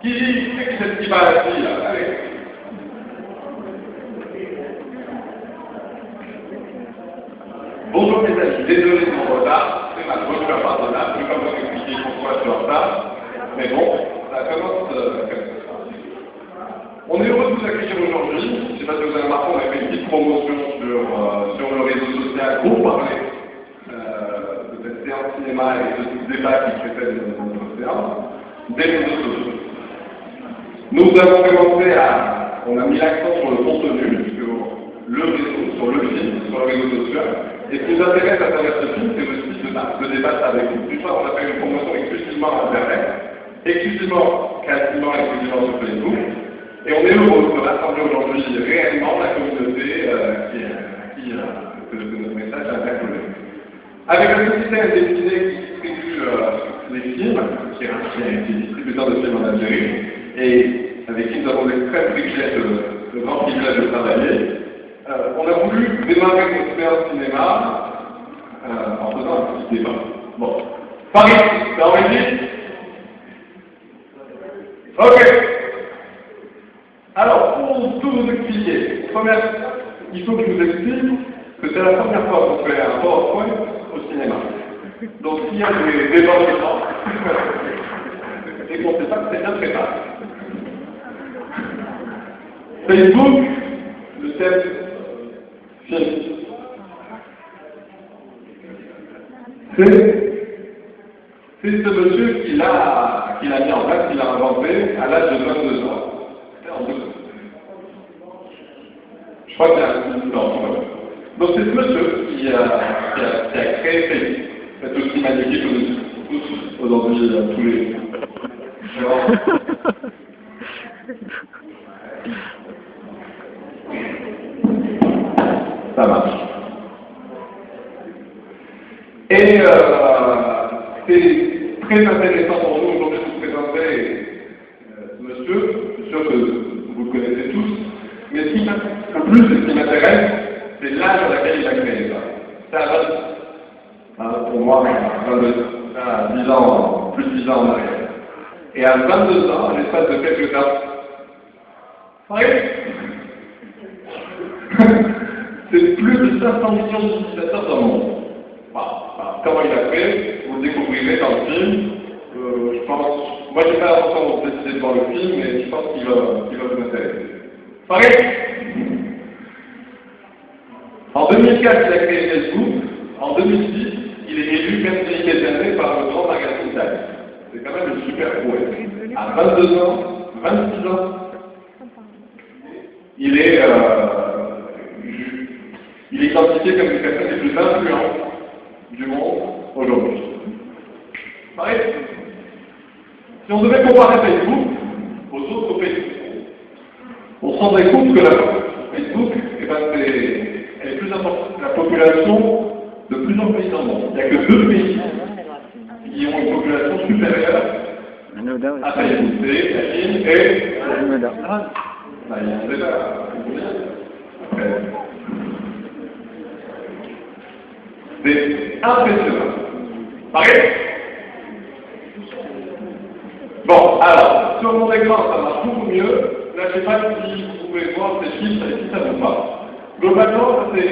C'est qui va assis là? Allez. Bonjour mes amis, désolé de mon retard, c'est ma faute, je suis impardonnable, je ne vais pas vous expliquer pourquoi je suis en retard, mais bon, ça commence comme ça. On est heureux de vous accueillir aujourd'hui. Je ne sais pas si vous avez remarqué, on a fait une petite promotion sur le réseau social pour parler de cette séance cinéma et de ce débat qui précède notre séance, des réseaux sociaux. Nous avons commencé on a mis l'accent sur le contenu, sur le réseau, sur le film, sur le réseau social. Et ce qui nous intéresse à travers ce film, c'est aussi de débattre avec vous. D'une part, on a fait une promotion exclusivement à Internet, quasiment exclusivement sur Facebook. Et on est heureux de rassembler aujourd'hui réellement la communauté qui que notre message a interpellé. Avec le système destiné qui distribue les films, qui est distributeur de films en Algérie, et avec qui nous avons l'extrême privilège, le grand privilège de travailler, on a voulu démarrer notre séance cinéma en faisant un petit débat. Bon. Paris, c'est enregistré? Ok. Alors, pour tout vous expliquer, il faut que je vous explique que c'est la première fois qu'on fait un PowerPoint au cinéma. Donc, s'il y a des débordements, et qu'on ne sait pas que c'est bien préparé. Facebook, le thème film. C'est ce monsieur qui l'a mis en place, qui l'a inventé à l'âge de 22 ans. Je crois qu'il y a un petit temps. Donc c'est ce monsieur qui a créé Facebook. C'est aussi magnifique que nous tous aujourd'hui, tous les... Ça marche. Et c'est très intéressant pour nous aujourd'hui de vous présenter ce monsieur. Je suis sûr que vous le connaissez tous. Mais ce qui m'intéresse, c'est l'âge à laquelle il a créé ça. C'est à pour moi, 10 ans, plus de 10 ans en arrière. Et à 22 ans, à l'espace de quelques temps, oui. C'est plus de 500 millions d'utilisateurs dans le monde. Comment il a fait, vous le découvrirez dans le film. Je pense, moi j'ai pas encore décidé de voir le film, mais je pense qu'il va vous intéresser. Pareil. En 2004, il a créé Facebook. En 2006, il est élu personnalité de l'année par le grand magazine Time. C'est quand même une super prouesse. À 22 ans, 26 ans, il est identifié comme une personne les plus influentes du monde aujourd'hui. Pareil. Si on devait comparer Facebook aux autres pays, on se rendrait compte que Facebook, elle est plus importante que la population de plusieurs pays dans le monde. Il n'y a que 2 pays qui ont une population supérieure à Facebook. C'est la Chine et le Canada. C'est impressionnant. Pareil? Bon, alors, sur mon écran, ça marche beaucoup mieux. Là, je ne sais pas si vous pouvez voir ces chiffres et si ça vous parle. Globalement, c'est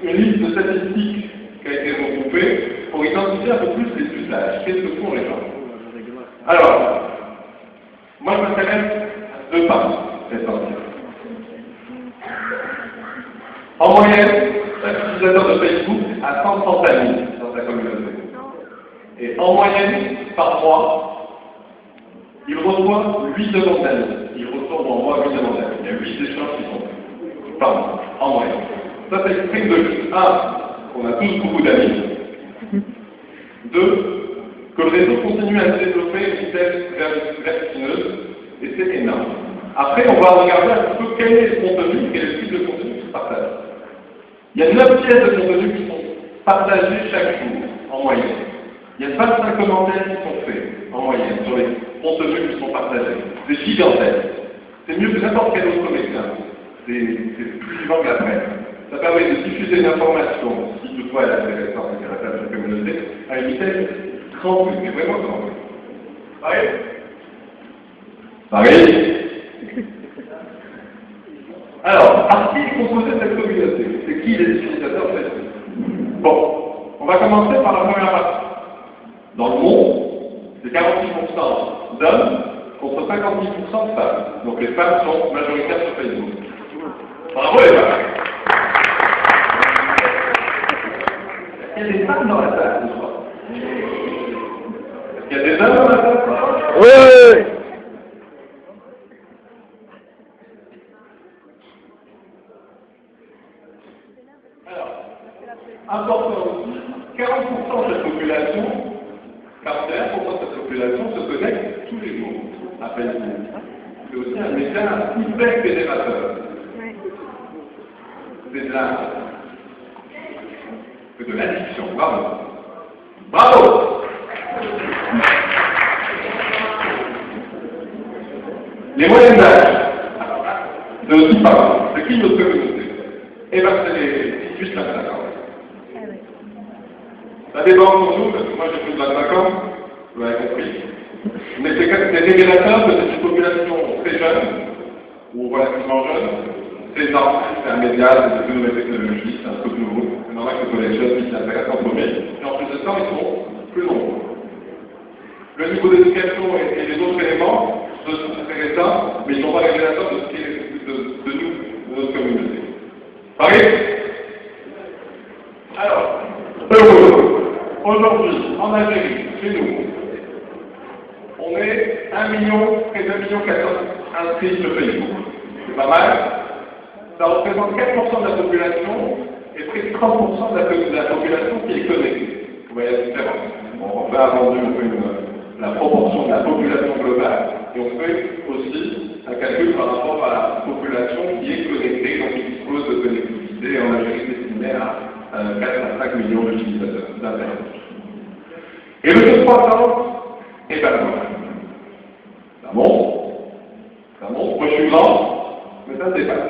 une liste de statistiques qui a été regroupée pour identifier un peu plus les usages. Qu'est-ce que font les gens? Alors, moi, je m'intéresse à 2 parties essentielles. En moyenne, chaque utilisateur de Facebook a 130 amis dans sa communauté. Et en moyenne, par mois, il reçoit 8 demandes d'amis. Il reçoit en mois 8 demandes d'amis. Il y a 8 échanges qui sont faits par mois, en moyenne. Ça, c'est exprime de 1, qu'on a tous beaucoup d'amis. 2, que le réseau continue à se développer à une vitesse vertigineuse, et c'est énorme. Après, on va regarder un petit peu quel est le contenu, quel est le type de contenu qui se partage. Il y a 9 pièces de contenu qui sont partagées chaque jour, en moyenne. Il y a 25 commentaires qui sont faits, en moyenne, sur les contenus qui sont partagés. C'est gigantesque. C'est mieux que n'importe quel autre média. C'est plus vivant que la presse. Ça permet de diffuser l'information, si toutefois elle est intéressante et qu'elle attache la communauté, à une vitesse grande, mais vraiment grande. Ouais. Pareil. Alors, par qui est composée cette communauté? C'est qui les utilisateurs de Facebook? Bon, on va commencer par la première partie. Dans le monde, c'est 46% d'hommes contre 56% de femmes. Donc les femmes sont majoritaires sur Facebook. Bravo les femmes. Il y a des femmes dans la salle ce soir. Est-ce qu'il y a des hommes dans la salle? Oui. Alors, important aussi, 40% de cette population, 41% de cette population se connecte tous les jours à Facebook. C'est aussi un média hyper fédérateur. C'est de l'addiction. Bravo. Bravo. Les moyennes d'âge. C'est aussi pas mal. C'est qui notre communauté? Eh bien, c'est les 18-25 ans. Ça dépend pour nous, parce que moi j'ai plus de 25 ans, vous l'avez compris. Mais c'est révélateur que c'est une population très jeune, ou relativement jeune. 16 ans, c'est un média, c'est de nouvelles technologies, c'est un truc nouveau. C'est normal que les jeunes qui s'intéressent en premier. Et en plus de ça, ils sont plus nombreux. Le niveau d'éducation et les autres éléments, ce sont très récents, mais ils sont pas révélateurs de ce qui est de nous, de notre communauté. Pareil? Alors, aujourd'hui, en Algérie, chez nous, on est 1 million, près de 1,4 million inscrits sur Facebook. C'est pas mal. Ça représente 4% de la population et près de 30% de la population qui est connectée. Vous voyez la différence. On fait avant on fait la proportion de la population globale et on fait aussi un calcul par rapport à la population qui est connectée, donc qui dispose de connectivité en Algérie destinée à 4 à 5 millions d'utilisateurs d'Internet. Et le taux de croissance est pas loin. Ça monte, moi je suis grand, mais ça se dépasse.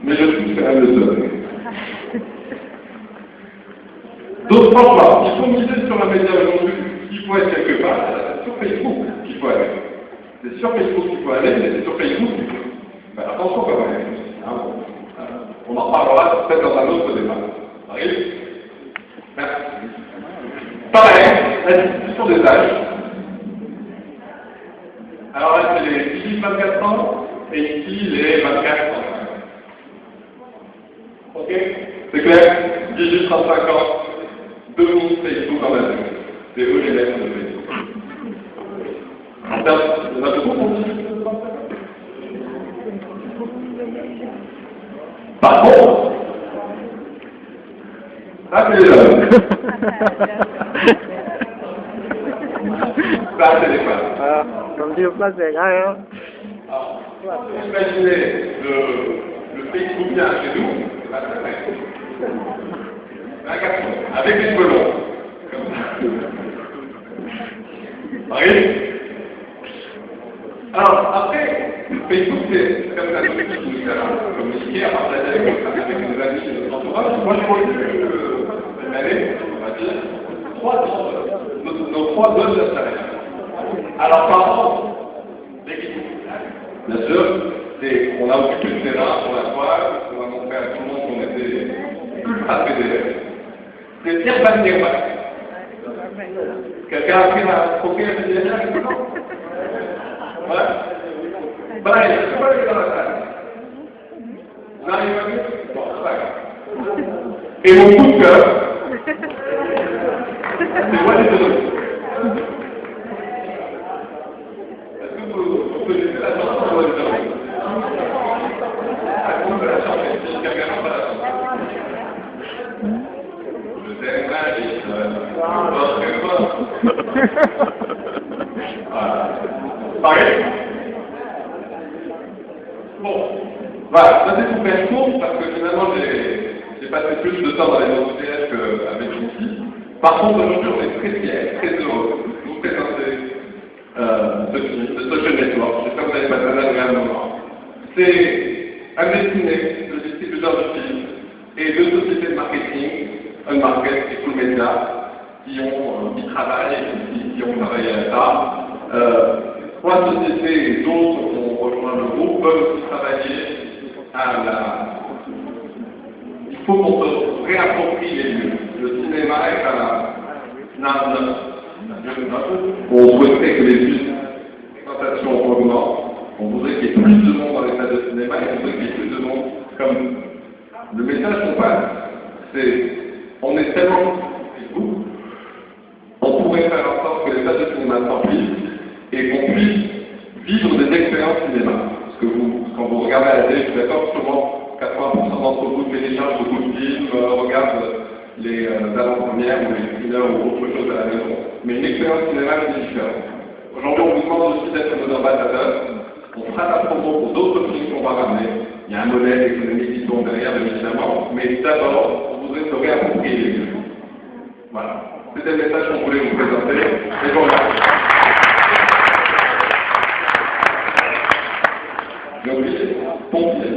Mais je trouve que c'est un de ceux. Donc franchement, il faut miser sur la média aujourd'hui, il faut être quelque part, c'est sur Facebook qu'il faut aller. C'est sur Facebook qu'il faut aller, mais c'est sur Facebook qu'il faut. Ben, attention quand même. Hein, on en reparlera peut-être dans un autre débat. Ça arrive? Merci. Pareil, la distribution des âges. Alors là, c'est les 18-24 ans et ici les 24 ans. Ok? C'est clair? 18-35 ans, domine Facebook dans la vie. C'est eux les maîtres de Facebook. En termes, on a beaucoup pour dire. Par contre, ça c'est les hommes. Ça c'est les femmes. Comme tu pas c'est rien. Hein. Alors, imaginez le Facebookien chez nous, c'est pas très vrai. Un garçon, avec les cheveux longs. Comme ça. Oui. Alors, après, Facebook, c'est comme un outil qui nous sert à communiquer, à partager avec nos amis et notre entourage. Moi, je vois cette année, on va dire, nos 3 doses de salaire. Alors, par contre, l'équipe, bien sûr, on a occupé le terrain sur la toile, on a montré à tout le monde qu'on était ultra fédérés. C'est Irban Nirwan. Quelqu'un a appris à croquer la fédération? Voilà. Bah, il ne faut pas aller dans la salle. Vous arrivez à dire? Bon, c'est pas grave. Et mon coup de cœur, c'est moi les deux. Est-ce que vous connaissez la chanson de moi les deux? À cause de la chanson, si quelqu'un n'a pas la chanson. Je t'aime la vie, voilà. Pareil. Bon, voilà, ça c'est pour faire court parce que finalement j'ai passé plus de temps dans les OCS qu'avec ici. Par contre, aujourd'hui on est très fiers, très heureux de vous présenter ce film, de Social Network. J'espère que vous allez passer un agréable moment. C'est un destiné de distributeur de films et de sociétés de marketing, Unmarket et Full Media, qui travaillent et qui ont travaillé à ça. 3 sociétés et d'autres qui ont rejoint le groupe peuvent aussi travailler à la... Il faut qu'on se réapproprie les lieux. Le cinéma est un art neuf. On souhaiterait que les fréquentations augmentent. On voudrait qu'il y ait plus de monde dans les salles de cinéma et on voudrait qu'il y ait plus de monde comme... Le message qu'on passe, c'est on est tellement beaucoup, on pourrait faire en sorte que les salles de cinéma s'emplissent et qu'on puisse vivre des expériences cinéma. Parce que quand vous regardez à la télé, je suis d'accord, sûrement 80% d'entre vous téléchargent beaucoup de films, regardent les avant-premières ou les screeners ou autre chose à la maison. Mais une expérience cinéma, c'est différent. Aujourd'hui, on vous demande aussi d'être nos ambassadeurs. On fera la promo pour d'autres films qu'on va ramener. Il y a un modèle économique qui tourne derrière, bien évidemment. Mais d'abord, on voudrait se réapproprier les lieux. Voilà. C'était le message qu'on voulait vous présenter. Et voilà. Donc, pompier.